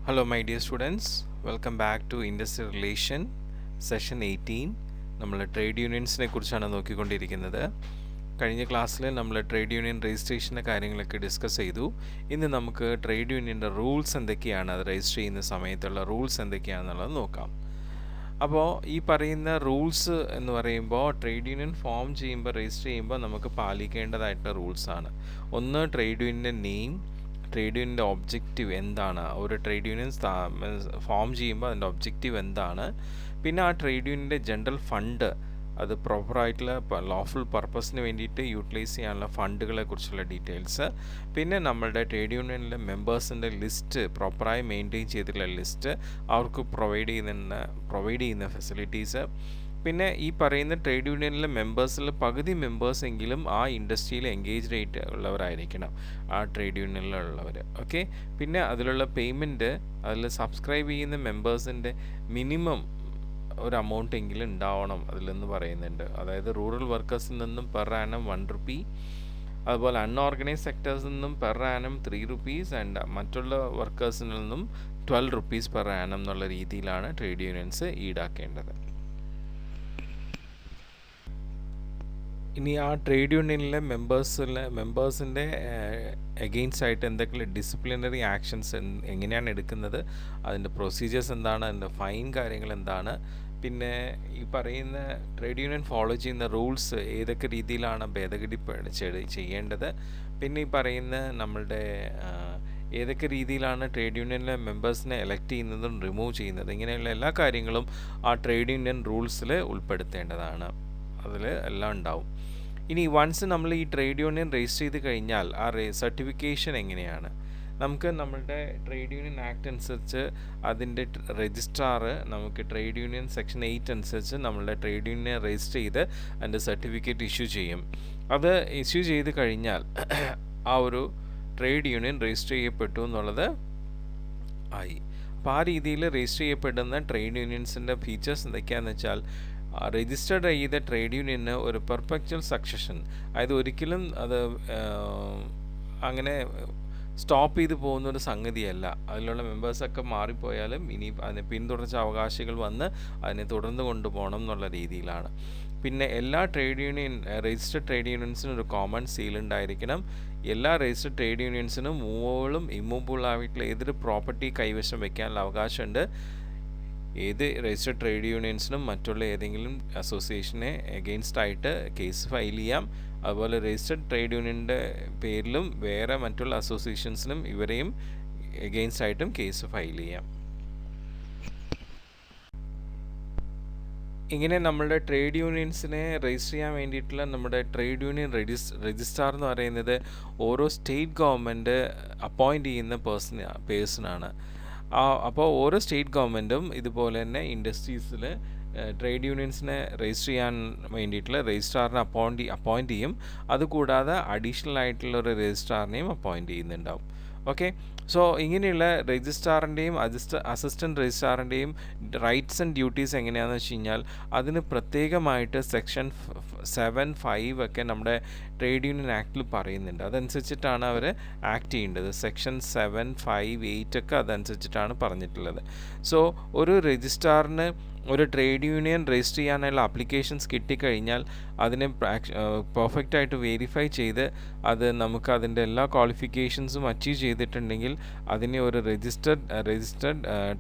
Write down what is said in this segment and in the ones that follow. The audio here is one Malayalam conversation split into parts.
Hello my dear students, welcome back to Industrial Relation Session 18. നമ്മൾ ട്രേഡ് യൂണിയൻസിനെ കുറിച്ചാണ് നോക്കിക്കൊണ്ടിരിക്കുന്നത്. കഴിഞ്ഞ ക്ലാസ്സിൽ നമ്മൾ ട്രേഡ് യൂണിയൻ രജിസ്ട്രേഷൻ്റെ കാര്യങ്ങളൊക്കെ ഡിസ്കസ് ചെയ്തു. ഇന്ന് നമുക്ക് ട്രേഡ് യൂണിയൻ്റെ റൂൾസ് എന്തൊക്കെയാണ്, അത് രജിസ്റ്റർ ചെയ്യുന്ന സമയത്തുള്ള റൂൾസ് എന്തൊക്കെയാണെന്നുള്ളത് നോക്കാം. അപ്പോൾ ഈ പറയുന്ന റൂൾസ് എന്ന് പറയുമ്പോൾ ട്രേഡ് യൂണിയൻ ഫോം ചെയ്യുമ്പോൾ രജിസ്റ്റർ ചെയ്യുമ്പോൾ നമുക്ക് പാലിക്കേണ്ടതായിട്ടുള്ള റൂൾസാണ്. ഒന്ന്, ട്രേഡ് യൂണിയൻ്റെ നെയിം, ട്രേഡ് യൂണിയൻ്റെ ഒബ്ജക്റ്റീവ് എന്താണ്, ഒരു ട്രേഡ് യൂണിയൻ ഫോം ചെയ്യുമ്പോൾ അതിൻ്റെ ഒബ്ജക്റ്റീവ് എന്താണ്, പിന്നെ ആ ട്രേഡ് യൂണിയൻ്റെ ജനറൽ ഫണ്ട്, അത് പ്രോപ്പറായിട്ടുള്ള ലോഫുൾ പർപ്പസിന് വേണ്ടിയിട്ട് യൂട്ടിലൈസ് ചെയ്യാനുള്ള ഫണ്ടുകളെ കുറിച്ചുള്ള ഡീറ്റെയിൽസ്, പിന്നെ നമ്മളുടെ ട്രേഡ് യൂണിയനിലെ മെമ്പേഴ്സിൻ്റെ ലിസ്റ്റ്, പ്രോപ്പറായി മെയിൻറ്റെയിൻ ചെയ്തിട്ടുള്ള ലിസ്റ്റ്, അവർക്ക് പ്രൊവൈഡ് ചെയ്യുന്ന ഫെസിലിറ്റീസ്, പിന്നെ ഈ പറയുന്ന ട്രേഡ് യൂണിയനിലെ മെമ്പേഴ്സിൽ പകുതി മെമ്പേഴ്സ് എങ്കിലും ആ ഇൻഡസ്ട്രിയിൽ എൻഗേജ്ഡ് ആയിട്ട് ഉള്ളവരായിരിക്കണം, ആ ട്രേഡ് യൂണിയനിലുള്ളവർ. ഓക്കെ, പിന്നെ അതിലുള്ള പേയ്മെൻറ്റ്, അതിൽ സബ്സ്ക്രൈബ് ചെയ്യുന്ന മെമ്പേഴ്സിൻ്റെ മിനിമം ഒരു എമൗണ്ട് എങ്കിലും ഉണ്ടാവണം അതിലെന്ന് പറയുന്നുണ്ട്. അതായത് റൂറൽ വർക്കേഴ്സിൽ നിന്നും പെർ ആനം 1 rupee, അതുപോലെ അൺഓർഗനൈസ് സെക്ടേഴ്സിൽ നിന്നും പെർ ആനം 3 rupees, ആൻഡ് മറ്റുള്ള വർക്കേഴ്സിൽ നിന്നും 12 rupees പെർ ആനം എന്നുള്ള രീതിയിലാണ് ട്രേഡ് യൂണിയൻസ് ഈടാക്കേണ്ടത്. ഇനി ആ ട്രേഡ് യൂണിയനിലെ മെമ്പേഴ്സിൻ്റെ എഗെയിൻസ്റ്റ് ആയിട്ട് എന്തൊക്കെയുള്ള ഡിസിപ്ലിനറി ആക്ഷൻസ് എങ്ങനെയാണ് എടുക്കുന്നത്, അതിൻ്റെ പ്രൊസീജിയേഴ്സ് എന്താണ്, അതിൻ്റെ ഫൈൻ കാര്യങ്ങൾ എന്താണ്, പിന്നെ ഈ പറയുന്ന ട്രേഡ് യൂണിയൻ ഫോളോ ചെയ്യുന്ന റൂൾസ് ഏതൊക്കെ രീതിയിലാണ് ഭേദഗതി ചെയ്യേണ്ടത്, പിന്നെ ഈ പറയുന്ന നമ്മളുടെ ഏതൊക്കെ രീതിയിലാണ് ട്രേഡ് യൂണിയനിലെ മെമ്പേഴ്സിനെ എലക്ട് ചെയ്യുന്നതും റിമൂവ് ചെയ്യുന്നത്, ഇങ്ങനെയുള്ള എല്ലാ കാര്യങ്ങളും ആ ട്രേഡ് യൂണിയൻ റൂൾസിൽ ഉൾപ്പെടുത്തേണ്ടതാണ്. അതിൽ എല്ലാം ഉണ്ടാവും. ഇനി വൺസ് നമ്മൾ ഈ ട്രേഡ് യൂണിയൻ രജിസ്റ്റർ ചെയ്ത് കഴിഞ്ഞാൽ ആ സർട്ടിഫിക്കേഷൻ എങ്ങനെയാണ്, നമുക്ക് നമ്മളുടെ ട്രേഡ് യൂണിയൻ ആക്ട് അനുസരിച്ച് അതിൻ്റെ രജിസ്ട്രാർ നമുക്ക് ട്രേഡ് യൂണിയൻ സെക്ഷൻ 8 അനുസരിച്ച് നമ്മളുടെ ട്രേഡ് യൂണിയനെ രജിസ്റ്റർ ചെയ്ത് അതിൻ്റെ സർട്ടിഫിക്കറ്റ് ഇഷ്യൂ ചെയ്യും. അത് ഇഷ്യൂ ചെയ്ത് കഴിഞ്ഞാൽ ആ ഒരു ട്രേഡ് യൂണിയൻ രജിസ്റ്റർ ചെയ്യപ്പെട്ടു എന്നുള്ളത് ആയി. അപ്പോൾ ആ രീതിയിൽ രജിസ്റ്റർ ചെയ്യപ്പെടുന്ന ട്രേഡ് യൂണിയൻസിൻ്റെ ഫീച്ചേഴ്സ് എന്തൊക്കെയാണെന്ന് വെച്ചാൽ, രജിസ്റ്റർഡ് ചെയ്ത ട്രേഡ് യൂണിയന് ഒരു പെർപെക്ച്വൽ സക്സഷൻ, അതായത് ഒരിക്കലും അത് അങ്ങനെ സ്റ്റോപ്പ് ചെയ്ത് പോകുന്നൊരു സംഗതിയല്ല. അതിലുള്ള മെമ്പേഴ്സൊക്കെ മാറിപ്പോയാലും ഇനി അതിന് പിന്തുടർച്ച അവകാശികൾ വന്ന് അതിനെ തുടർന്ന് കൊണ്ടുപോകണം എന്നുള്ള രീതിയിലാണ്. പിന്നെ എല്ലാ രജിസ്റ്റർഡ് ട്രേഡ് യൂണിയൻസിനും ഒരു കോമൺ സീൽ ഉണ്ടായിരിക്കണം. എല്ലാ രജിസ്റ്റർഡ് ട്രേഡ് യൂണിയൻസിനും മൂവബിളും ഇമ്മൂവബിൾ ആയിട്ടുള്ള ഏതൊരു പ്രോപ്പർട്ടി കൈവശം വയ്ക്കാനുള്ള അവകാശമുണ്ട്. ഏത് രജിസ്റ്റർഡ് ട്രേഡ് യൂണിയൻസിനും മറ്റുള്ള ഏതെങ്കിലും അസോസിയേഷനെ എഗെയിൻസ്റ്റ് ആയിട്ട് കേസ് ഫയൽ ചെയ്യാം. അതുപോലെ രജിസ്റ്റർഡ് ട്രേഡ് യൂണിയൻ്റെ പേരിലും വേറെ മറ്റുള്ള അസോസിയേഷൻസിനും ഇവരെയും എഗെയിൻസ്റ്റ് ആയിട്ടും കേസ് ഫയൽ ചെയ്യാം. ഇങ്ങനെ നമ്മളുടെ ട്രേഡ് യൂണിയൻസിനെ രജിസ്റ്റർ ചെയ്യാൻ വേണ്ടിയിട്ടുള്ള നമ്മുടെ ട്രേഡ് യൂണിയൻ രജിസ്ട്രാർ എന്ന് പറയുന്നത് ഓരോ സ്റ്റേറ്റ് ഗവൺമെൻറ് അപ്പോയിൻ്റ് ചെയ്യുന്ന പേഴ്സണാണ്. അപ്പോൾ ഓരോ സ്റ്റേറ്റ് ഗവൺമെൻറ്റും ഇതുപോലെ തന്നെ ഇൻഡസ്ട്രീസിൽ ട്രേഡ് യൂണിയൻസിനെ രജിസ്റ്റർ ചെയ്യാൻ വേണ്ടിയിട്ടുള്ള രജിസ്ട്രാറിനെ അപ്പോയിൻ്റ് ചെയ്യും. അതുകൂടാതെ അഡീഷണൽ ആയിട്ടുള്ള ഒരു രജിസ്ട്രാറിനെയും അപ്പോയിൻ്റ് ചെയ്യുന്നുണ്ടാവും. ഓക്കെ, സോ ഇങ്ങനെയുള്ള രജിസ്ട്രാറിൻ്റെയും അസിസ്റ്റൻറ്റ് രജിസ്ട്രാറിൻ്റെയും റൈറ്റ്സ് ആൻഡ് ഡ്യൂട്ടീസ് എങ്ങനെയാണെന്ന് വെച്ച് കഴിഞ്ഞാൽ, അതിന് പ്രത്യേകമായിട്ട് സെക്ഷൻ 7(5) ഒക്കെ നമ്മുടെ ട്രേഡ് യൂണിയൻ ആക്ടിൽ പറയുന്നുണ്ട്. അതനുസരിച്ചിട്ടാണ് അവർ ആക്ട് ചെയ്യേണ്ടത്. സെക്ഷൻ 7(5)(8) ഒക്കെ അതനുസരിച്ചിട്ടാണ് പറഞ്ഞിട്ടുള്ളത്. സോ ഒരു രജിസ്ട്രാറിന് ഒരു ട്രേഡ് യൂണിയൻ രജിസ്റ്റർ ചെയ്യാനുള്ള ആപ്ലിക്കേഷൻസ് കിട്ടിക്കഴിഞ്ഞാൽ അതിനെ പെർഫെക്റ്റായിട്ട് വെരിഫൈ ചെയ്ത് അത് നമുക്ക് അതിൻ്റെ എല്ലാ ക്വാളിഫിക്കേഷൻസും അച്ചീവ് ചെയ്തിട്ടുണ്ടെങ്കിൽ അതിനെ ഒരു രജിസ്റ്റർഡ്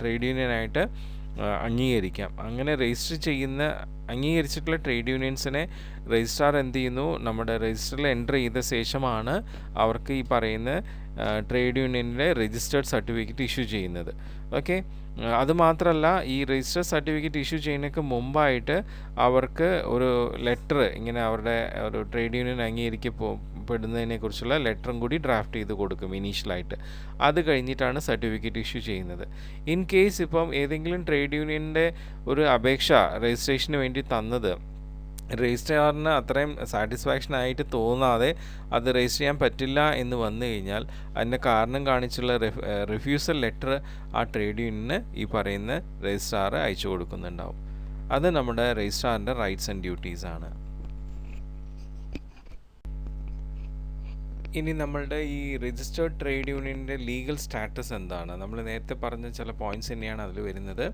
ട്രേഡ് യൂണിയനായിട്ട് അംഗീകരിക്കാം. അങ്ങനെ അംഗീകരിച്ചിട്ടുള്ള ട്രേഡ് യൂണിയൻസിനെ രജിസ്ട്രാർ എന്ത് ചെയ്യുന്നു, നമ്മുടെ രജിസ്റ്ററിൽ എൻ്റർ ചെയ്ത ശേഷമാണ് അവർക്ക് ഈ പറയുന്ന ട്രേഡ് യൂണിയനിലെ രജിസ്റ്റേർഡ് സർട്ടിഫിക്കറ്റ് ഇഷ്യൂ ചെയ്യുന്നത്. ഓക്കെ, അതുമാത്രമല്ല ഈ രജിസ്റ്റർ സർട്ടിഫിക്കറ്റ് ഇഷ്യൂ ചെയ്യുന്നതിന് മുമ്പായിട്ട് അവർക്ക് ഒരു ലെറ്റർ, ഇങ്ങനെ അവരുടെ ഒരു ട്രേഡ് യൂണിയൻ അംഗീകരിക്കപ്പെടുന്നതിനെ കുറിച്ചുള്ള ലെറ്ററും കൂടി ഡ്രാഫ്റ്റ് ചെയ്ത് കൊടുക്കും ഇനീഷ്യലായിട്ട്. അത് കഴിഞ്ഞിട്ടാണ് സർട്ടിഫിക്കറ്റ് ഇഷ്യൂ ചെയ്യുന്നത്. ഇൻ കേസ് ഇപ്പം ഏതെങ്കിലും ട്രേഡ് യൂണിയൻ്റെ ഒരു അപേക്ഷ രജിസ്ട്രേഷന് വേണ്ടി തന്നത് രജിസ്ട്രാറിന് അത്രയും സാറ്റിസ്ഫാക്ഷൻ ആയിട്ട് തോന്നാതെ അത് രജിസ്റ്റർ ചെയ്യാൻ പറ്റില്ല എന്ന് വന്നു കഴിഞ്ഞാൽ അതിൻ്റെ കാരണം കാണിച്ചുള്ള റിഫ്യൂസൽ ലെറ്റർ ആ ട്രേഡ് യൂണിയന് ഈ പറയുന്ന രജിസ്ട്രാർ അയച്ചു കൊടുക്കുന്നുണ്ടാവും. അത് നമ്മുടെ രജിസ്ട്രാറിൻ്റെ റൈറ്റ്സ് ആൻഡ് ഡ്യൂട്ടീസ് ആണ്. ഇനി നമ്മളുടെ ഈ രജിസ്റ്റേർഡ് ട്രേഡ് യൂണിയൻ്റെ ലീഗൽ സ്റ്റാറ്റസ് എന്താണ്? നമ്മൾ നേരത്തെ പറഞ്ഞ ചില പോയിന്റ്സ് തന്നെയാണ് അതിൽ വരുന്നത്.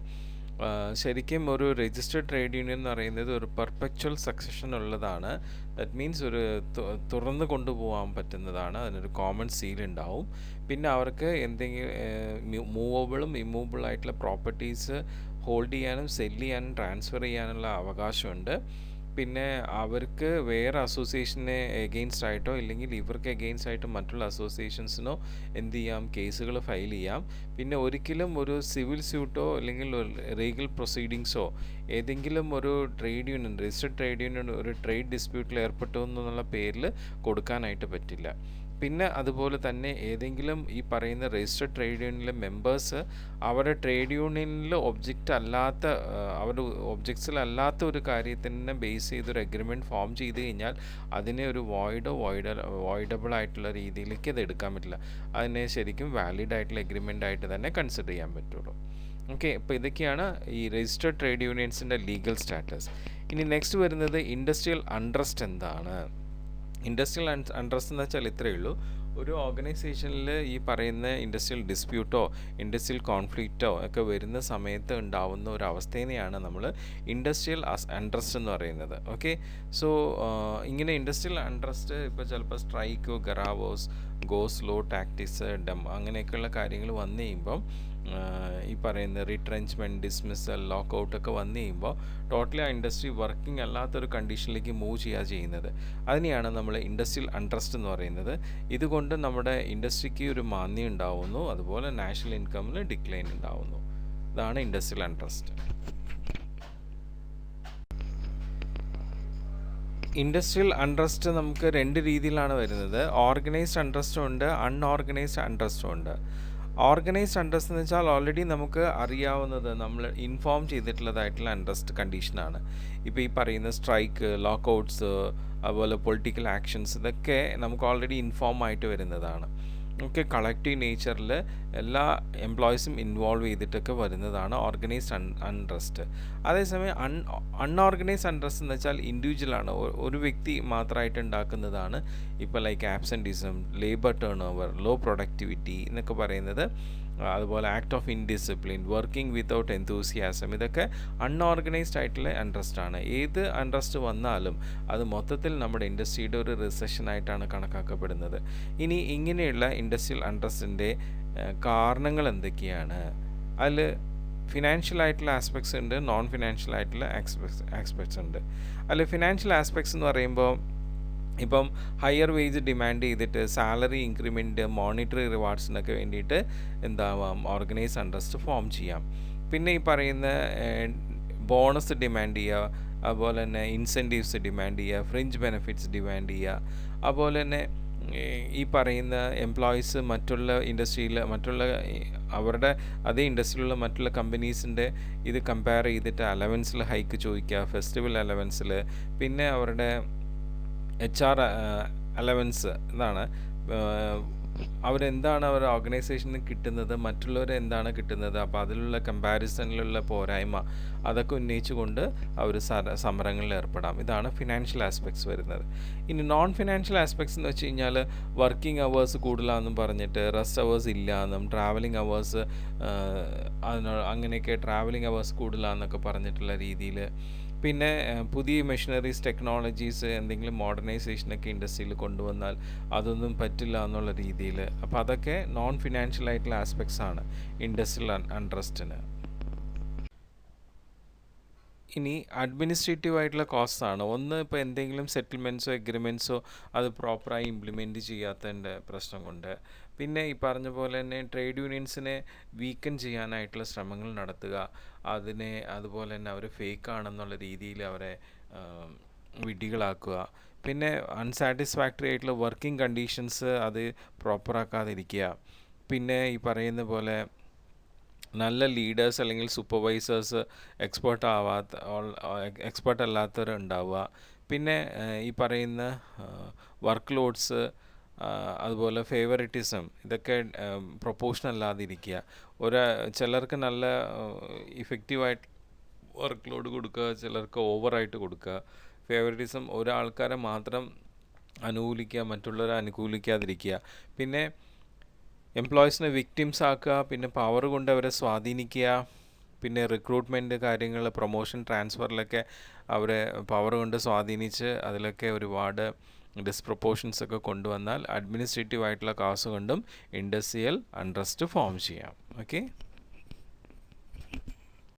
ശരിക്കും ഒരു രജിസ്റ്റേർഡ് ട്രേഡ് യൂണിയൻ എന്ന് പറയുന്നത് ഒരു പെർപെച്വൽ സക്സഷൻ ഉള്ളതാണ്. ദാറ്റ് മീൻസ് ഒരു തുറന്ന് കൊണ്ടുപോകാൻ പറ്റുന്നതാണ്. അതിനൊരു കോമൺ സീൽ ഉണ്ടാവും. പിന്നെ അവർക്ക് എന്തെങ്കിലും മൂവബിളും ഇമ്മൂവബിൾ ആയിട്ടുള്ള പ്രോപ്പർട്ടീസ് ഹോൾഡ് ചെയ്യാനും സെല് ചെയ്യാനും ട്രാൻസ്ഫർ ചെയ്യാനുള്ള അവകാശമുണ്ട്. പിന്നെ അവർക്ക് വേറെ അസോസിയേഷനെ എഗെയിൻസ്റ്റ് ആയിട്ടോ ഇല്ലെങ്കിൽ ഇവർക്ക് എഗെയിൻസ്റ്റ് ആയിട്ട് മറ്റുള്ള അസോസിയേഷൻസിനോ എന്ത് ചെയ്യാം, കേസുകൾ ഫയൽ ചെയ്യാം. പിന്നെ ഒരിക്കലും ഒരു സിവിൽ സ്യൂട്ടോ അല്ലെങ്കിൽ ഒരു ലീഗൽ പ്രൊസീഡിങ്സോ ഏതെങ്കിലും ഒരു trade union registered trade union ഒരു ട്രേഡ് ഡിസ്പ്യൂട്ടിൽ ഏർപ്പെട്ടു എന്നുള്ള പേരിൽ കൊടുക്കാനായിട്ട് പറ്റില്ല. പിന്നെ അതുപോലെ തന്നെ ഏതെങ്കിലും ഈ പറയുന്ന രജിസ്റ്റർഡ് ട്രേഡ് യൂണിയനിലെ മെമ്പേഴ്സ് അവരുടെ ട്രേഡ് യൂണിയനിൽ ഒബ്ജക്റ്റ് അല്ലാത്ത അവരുടെ ഒബ്ജക്ട്സിലല്ലാത്ത ഒരു കാര്യത്തിനെ ബേസ് ചെയ്തൊരു എഗ്രിമെൻറ്റ് ഫോം ചെയ്ത് കഴിഞ്ഞാൽ അതിനെ ഒരു വോയിഡബിൾ ആയിട്ടുള്ള രീതിയിലേക്ക് അത് എടുക്കാൻ പറ്റില്ല. അതിനെ ശരിക്കും വാലിഡ് ആയിട്ടുള്ള എഗ്രിമെൻ്റ് ആയിട്ട് തന്നെ കൺസിഡർ ചെയ്യാൻ പറ്റുള്ളൂ. ഓക്കെ, അപ്പോൾ ഇതൊക്കെയാണ് ഈ രജിസ്റ്റർഡ് ട്രേഡ് യൂണിയൻസിൻ്റെ ലീഗൽ സ്റ്റാറ്റസ്. ഇനി നെക്സ്റ്റ് വരുന്നത് ഇൻഡസ്ട്രിയൽ അൺട്രസ്റ്റ് എന്താണ്? ഇൻഡസ്ട്രിയൽ അൺട്രസ്റ്റ് എന്ന് വെച്ചാൽ ഇത്രയേ ഉള്ളൂ. ഒരു ഓർഗനൈസേഷനിൽ ഈ പറയുന്ന ഇൻഡസ്ട്രിയൽ ഡിസ്പ്യൂട്ടോ ഇൻഡസ്ട്രിയൽ കോൺഫ്ലിക്റ്റോ ഒക്കെ വരുന്ന സമയത്ത് ഉണ്ടാവുന്ന ഒരു അവസ്ഥേനെയാണ് നമ്മൾ ഇൻഡസ്ട്രിയൽ അൺട്രസ്റ്റ് എന്ന് പറയുന്നത്. ഓക്കെ, സോ ഇങ്ങനെ ഇൻഡസ്ട്രിയൽ അൺട്രസ്റ്റ് ഇപ്പോൾ ചിലപ്പോൾ സ്ട്രൈക്കോ ഗറാവോസ് ഗോസ്ലോ ടാക്ടിക്സ് അങ്ങനെയൊക്കെയുള്ള കാര്യങ്ങൾ വന്നു കഴിയുമ്പം ഈ പറയുന്ന റിട്രെഞ്ച്മെൻറ്റ് ഡിസ്മിസൽ ലോക്കൗട്ടൊക്കെ വന്നു കഴിയുമ്പോൾ ടോട്ടലി ആ ഇൻഡസ്ട്രി വർക്കിംഗ് അല്ലാത്തൊരു കണ്ടീഷനിലേക്ക് മൂവ് ചെയ്യുക ചെയ്യുന്നത്. അതിനെയാണ് നമ്മൾ ഇൻഡസ്ട്രിയൽ അൺട്രസ്റ്റ് എന്ന് പറയുന്നത്. ഇതുകൊണ്ട് നമ്മുടെ ഇൻഡസ്ട്രിക്ക് ഒരു മാന്ദ്യം ഉണ്ടാവുന്നു, അതുപോലെ നാഷണൽ ഇൻകമിൽ ഡിക്ലൈൻ ഉണ്ടാവുന്നു. ഇതാണ് ഇൻഡസ്ട്രിയൽ അൺട്രസ്റ്റ്. ഇൻഡസ്ട്രിയൽ അൺട്രസ്റ്റ് നമുക്ക് രണ്ട് രീതിയിലാണ് വരുന്നത്. ഓർഗനൈസ്ഡ് അൺട്രസ്റ്റും ഉണ്ട്, അൺഓർഗനൈസ്ഡ് അൺട്രസ്റ്റും ഉണ്ട്. ഓർഗനൈസ്ഡ് അൺട്രസ്റ്റ് എന്ന് വെച്ചാൽ ഓൾറെഡി നമുക്ക് അറിയാവുന്നത്, നമ്മൾ ഇൻഫോം ചെയ്തിട്ടുള്ളതായിട്ടുള്ള അൺട്രസ്റ്റ് കണ്ടീഷനാണ്. ഇപ്പോൾ ഈ പറയുന്ന സ്ട്രൈക്ക്, ലോക്കൗട്ട്സ്, അതുപോലെ പൊളിറ്റിക്കൽ ആക്ഷൻസ്, ഇതൊക്കെ നമുക്ക് ഓൾറെഡി ഇൻഫോം ആയിട്ട് വരുന്നതാണ്. ഒക്കെ കളക്റ്റീവ് നേച്ചറിൽ എല്ലാ എംപ്ലോയീസും ഇൻവോൾവ് ചെയ്തിട്ടൊക്കെ വരുന്നതാണ് ഓർഗനൈസ്ഡ് അൺട്രസ്റ്റ്. അതേസമയം അൺഓർഗനൈസ്ഡ് അൺട്രസ്റ്റ് എന്ന് വെച്ചാൽ ഇൻഡിവിജ്വലാണ്, ഒരു വ്യക്തി മാത്രമായിട്ട് ഉണ്ടാക്കുന്നതാണ്. ഇപ്പോൾ like absenteeism, labour turnover, low productivity എന്നൊക്കെ പറയുന്നത്, അതുപോലെ act of indiscipline, working without enthusiasm, ഇതൊക്കെ അൺഓർഗനൈസ്ഡ് ആയിട്ടുള്ള അൺട്രസ്റ്റ് ആണ്. ഏത് അൺട്രസ്റ്റ് വന്നാലും അത് മൊത്തത്തിൽ നമ്മുടെ ഇൻഡസ്ട്രിയുടെ ഒരു റിസഷനായിട്ടാണ് കണക്കാക്കപ്പെടുന്നത്. ഇനി ഇങ്ങനെയുള്ള ഇൻഡസ്ട്രിയൽ അൺട്രസ്റ്റിൻ്റെ കാരണങ്ങൾ എന്തൊക്കെയാണ്? അതിൽ ഫിനാൻഷ്യൽ ആയിട്ടുള്ള ആസ്പെക്ട്സ് ഉണ്ട്, നോൺ ഫിനാൻഷ്യൽ ആയിട്ടുള്ള ആസ്പെക്ട്സ് ഉണ്ട്. അതിൽ ഫിനാൻഷ്യൽ ആസ്പെക്ട്സ് എന്ന് പറയുമ്പോൾ ഇപ്പം ഹയർ വേജ് ഡിമാൻഡ് ചെയ്തിട്ട് സാലറി ഇൻക്രിമെൻറ്റ്, മോണിറ്ററി റിവാർഡ്സിനൊക്കെ വേണ്ടിയിട്ട് എന്താവാം, ഓർഗനൈസ് അൺട്രസ്റ്റ് ഫോം ചെയ്യാം. പിന്നെ ഈ പറയുന്ന ബോണസ് ഡിമാൻഡ് ചെയ്യുക, അതുപോലെ തന്നെ ഇൻസെൻറ്റീവ്സ് ഡിമാൻഡ് ചെയ്യുക, ഫ്രിഞ്ച് ബെനിഫിറ്റ്സ് ഡിമാൻഡ് ചെയ്യുക, അതുപോലെ തന്നെ ഈ പറയുന്ന എംപ്ലോയീസ് മറ്റുള്ള ഇൻഡസ്ട്രിയിൽ അവരുടെ അതേ ഇൻഡസ്ട്രിയിലുള്ള മറ്റുള്ള കമ്പനീസിൻ്റെ ഇത് കമ്പയർ ചെയ്തിട്ട് അലവൻസിൽ ഹൈക്ക് ചോദിക്കുക, ഫെസ്റ്റിവൽ അലവൻസിൽ, പിന്നെ അവരുടെ HR അലവൻസ്, ഇതാണ് അവരെന്താണ് അവരുടെ ഓർഗനൈസേഷന് കിട്ടുന്നത്, മറ്റുള്ളവർ എന്താണ് കിട്ടുന്നത്, അപ്പോൾ അതിലുള്ള കമ്പാരിസണിലുള്ള പോരായ്മ അതൊക്കെ ഉന്നയിച്ചുകൊണ്ട് അവർ സമരങ്ങളിൽ ഏർപ്പെടാം. ഇതാണ് ഫിനാൻഷ്യൽ ആസ്പെക്ട്സ് വരുന്നത്. ഇനി നോൺ ഫിനാൻഷ്യൽ ആസ്പെക്ട്സ് എന്ന് വെച്ച് കഴിഞ്ഞാൽ വർക്കിംഗ് അവേഴ്സ് കൂടുതലാണെന്നും പറഞ്ഞിട്ട് റെസ്റ്റ് അവേഴ്സ് ഇല്ല എന്നും, ട്രാവലിംഗ് അവേഴ്സ് അങ്ങനെയൊക്കെ ട്രാവലിംഗ് അവേഴ്സ് കൂടുതലാണെന്നൊക്കെ പറഞ്ഞിട്ടുള്ള രീതിയിൽ, പിന്നെ പുതിയ മെഷീനറീസ്, ടെക്നോളജീസ്, എന്തെങ്കിലും മോഡേണൈസേഷനൊക്കെ ഇൻഡസ്ട്രിയിൽ കൊണ്ടുവന്നാൽ അതൊന്നും പറ്റില്ല എന്നുള്ള രീതിയിൽ. അപ്പോൾ അതൊക്കെ നോൺ ഫിനാൻഷ്യൽ ആയിട്ടുള്ള ആസ്പെക്ട്സ് ആണ് ഇൻഡസ്ട്രിയൽ അൺട്രസ്റ്റിന്. ഇനി അഡ്മിനിസ്ട്രേറ്റീവ് ആയിട്ടുള്ള കോസ്റ്റ് ആണ്. ഒന്ന്, ഇപ്പോൾ എന്തെങ്കിലും സെറ്റിൽമെൻറ്റ്സോ എഗ്രിമെൻറ്റ്സോ അത് പ്രോപ്പറായി ഇംപ്ലിമെൻറ്റ് ചെയ്യാത്തതിൻ്റെ പ്രശ്നം കൊണ്ട്, പിന്നെ ഈ പറഞ്ഞ പോലെ തന്നെ ട്രേഡ് യൂണിയൻസിനെ വീക്കൻ ചെയ്യാനായിട്ടുള്ള ശ്രമങ്ങൾ നടത്തുക, അതുപോലെ തന്നെ അവർ ഫേക്ക് ആണെന്നുള്ള രീതിയിൽ അവരെ വിഡ്ഢികളാക്കുക, പിന്നെ അൺസാറ്റിസ്ഫാക്ടറി ആയിട്ടുള്ള വർക്കിംഗ് കണ്ടീഷൻസ് അത് പ്രോപ്പറാക്കാതിരിക്കുക, പിന്നെ ഈ പറയുന്ന പോലെ നല്ല ലീഡേഴ്സ് അല്ലെങ്കിൽ സൂപ്പർവൈസേഴ്സ് എക്സ്പേർട്ട് അല്ലാത്തവർ ഉണ്ടാവുക, പിന്നെ ഈ പറയുന്ന വർക്ക് ലോഡ്സ്, അതുപോലെ ഫേവറിറ്റിസം, ഇതൊക്കെ പ്രൊപ്പോർഷണൽ അല്ലാതിരിക്കുക. ചിലർക്ക് നല്ല ഇഫക്റ്റീവായിട്ട് വർക്ക് ലോഡ് കൊടുക്കുക, ചിലർക്ക് ഓവറായിട്ട് കൊടുക്കുക. ഫേവറിറ്റിസം ഒരാൾക്കാരെ മാത്രം അനുകൂലിക്കുക, മറ്റുള്ളവരെ അനുകൂലിക്കാതിരിക്കുക. പിന്നെ എംപ്ലോയീസിനെ വിക്ടിംസ് ആക്കുക, പിന്നെ പവർ കൊണ്ട് അവരെ സ്വാധീനിക്കുക, പിന്നെ റിക്രൂട്ട്മെൻറ്റ് കാര്യങ്ങൾ, പ്രൊമോഷൻ ട്രാൻസ്ഫറിലൊക്കെ അവരെ പവർ കൊണ്ട് സ്വാധീനിച്ച് അതിലൊക്കെ ഒരുപാട് ഡിസ്പ്രപ്പോർഷൻസ് ഒക്കെ കൊണ്ടുവന്നാൽ അഡ്മിനിസ്ട്രേറ്റീവ് ആയിട്ടുള്ള കാസ് കൊണ്ടും ഇൻഡസ്ട്രിയൽ അൺട്രസ്റ്റ് ഫോം ചെയ്യാം. ഓക്കെ.